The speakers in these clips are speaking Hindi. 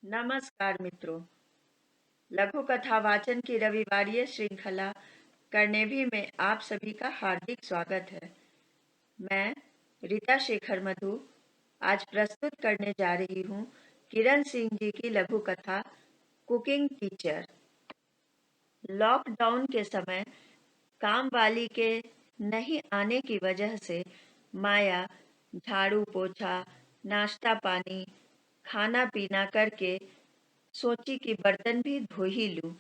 नमस्कार मित्रों। लघु कथा वाचन की रविवारीय श्रृंखला करनेभी में आप सभी का हार्दिक स्वागत है। मैं रीता शेखर मधु आज प्रस्तुत करने जा रही हूँ किरण सिंह जी की लघु कथा कुकिंग टीचर। लॉकडाउन के समय काम वाली के नहीं आने की वजह से माया झाड़ू पोछा, नाश्ता पानी, खाना पीना करके सोची कि बर्तन भी धो ही लूं,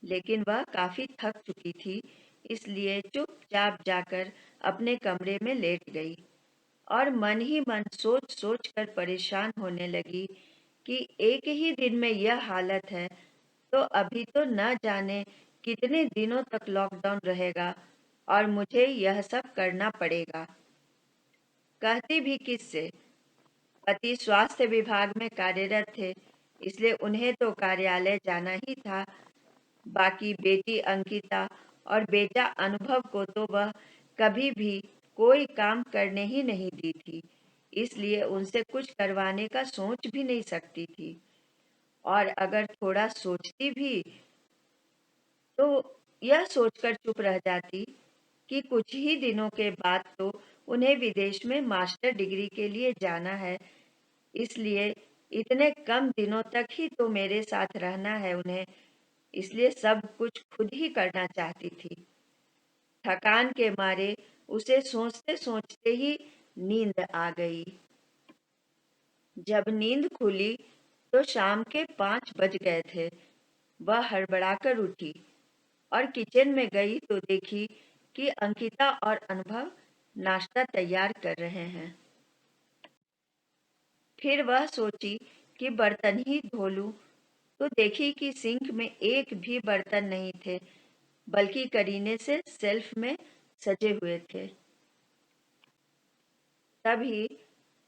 लेकिन वह काफी थक चुकी थी, इसलिए चुपचाप जाकर अपने कमरे में लेट गई और मन ही मन सोच सोच कर परेशान होने लगी कि एक ही दिन में यह हालत है तो अभी तो न जाने कितने दिनों तक लॉकडाउन रहेगा और मुझे यह सब करना पड़ेगा। कहती भी किससे? पति स्वास्थ्य विभाग में कार्यरत थे, इसलिए उन्हें तो कार्यालय जाना ही था। बाकी बेटी अंकिता और बेटा अनुभव को तो वह कभी भी कोई काम करने ही नहीं दी थी, इसलिए उनसे कुछ करवाने का सोच भी नहीं सकती थी। और अगर थोड़ा सोचती भी तो यह सोचकर चुप रह जाती कि कुछ ही दिनों के बाद तो उन्हें विदेश में मास्टर डिग्री के लिए जाना है, इसलिए इतने कम दिनों तक ही तो मेरे साथ रहना है उन्हें, इसलिए सब कुछ खुद ही करना चाहती थी। थकान के मारे उसे सोचते सोचते ही नींद आ गई। जब नींद खुली तो शाम के 5 बज गए थे। वह हड़बड़ाकर उठी और किचन में गई तो देखी कि अंकिता और अनुभव नाश्ता तैयार कर रहे हैं। फिर वह सोची कि बर्तन ही धो लूं, तो देखी कि सिंक में एक भी बर्तन नहीं थे, बल्कि करीने से शेल्फ में सजे हुए थे। तभी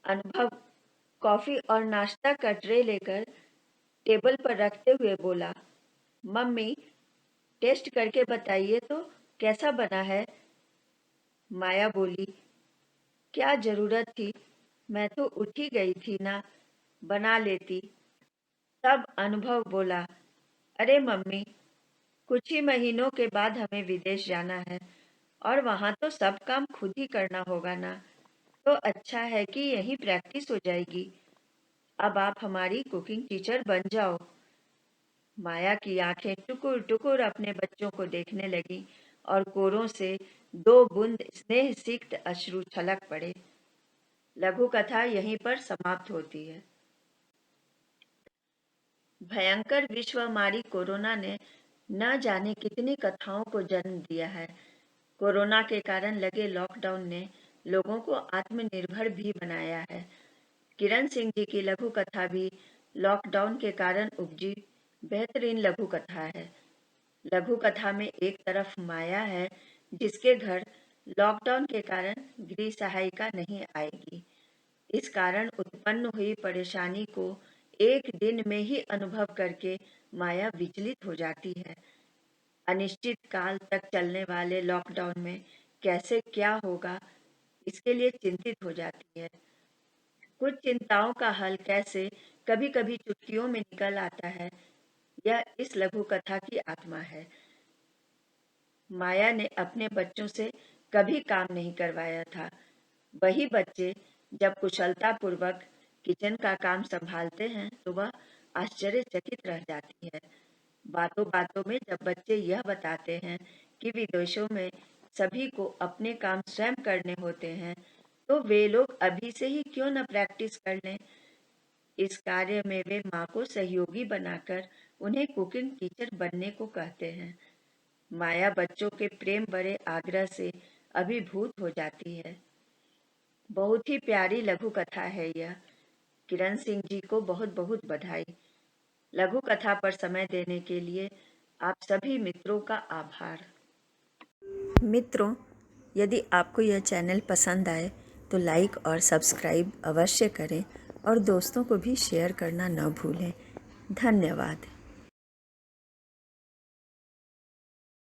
अनुभव कॉफी और नाश्ता का ट्रे लेकर टेबल पर रखते हुए बोला, मम्मी टेस्ट करके बताइए तो कैसा बना है। माया बोली, क्या जरूरत थी, मैं तो उठ ही गई थी ना, बना लेती। तब अनुभव बोला, अरे मम्मी, कुछ ही महीनों के बाद हमें विदेश जाना है और वहां तो सब काम खुद ही करना होगा ना, तो अच्छा है कि यही प्रैक्टिस हो जाएगी। अब आप हमारी कुकिंग टीचर बन जाओ। माया की आंखें टुकुर टुकुर अपने बच्चों को देखने लगी और कोरों से 2 बूंद स्नेह सिक्त अश्रु छलक पड़े। लघु कथा यहीं पर समाप्त होती है। भयंकर विश्वमारी कोरोना ने न जाने कितनी कथाओं को जन्म दिया है। कोरोना के कारण लगे लॉकडाउन ने लोगों को आत्मनिर्भर भी बनाया है। किरण सिंह जी की लघु कथा भी लॉकडाउन के कारण उपजी बेहतरीन लघु कथा है। लघु कथा में एक तरफ माया है जिसके घर लॉकडाउन के कारण गृह सहायिका नहीं आएगी। इस कारण उत्पन्न हुई परेशानी को एक दिन में ही अनुभव करके माया विचलित हो जाती है। अनिश्चित काल तक चलने वाले लॉकडाउन में कैसे क्या होगा, इसके लिए चिंतित हो जाती है। कुछ चिंताओं का हल कैसे कभी कभी चुटकियों में निकल आता है, यह इस लघु कथा की आत्मा है। माया ने अपने बच्चों से कभी काम नहीं करवाया था। वही बच्चे जब कुशलतापूर्वक किचन का काम संभालते हैं तो वह आश्चर्यचकित रह जाती है। बातों बातों में जब बच्चे यह बताते हैं कि विदेशों में सभी को अपने काम स्वयं करने होते हैं, तो वे लोग अभी से ही क्यों न प्रैक्टिस कर लें। इस कार्य में वे माँ को सहयोगी बनाकर उन्हें कुकिंग टीचर बनने को कहते हैं। माया बच्चों के प्रेम भरे आग्रह से अभिभूत हो जाती है। बहुत ही प्यारी लघु कथा है यह। किरण सिंह जी को बहुत बहुत बधाई। लघु कथा पर समय देने के लिए आप सभी मित्रों का आभार। मित्रों, यदि आपको यह चैनल पसंद आए तो लाइक और सब्सक्राइब अवश्य करें और दोस्तों को भी शेयर करना न भूलें। धन्यवाद।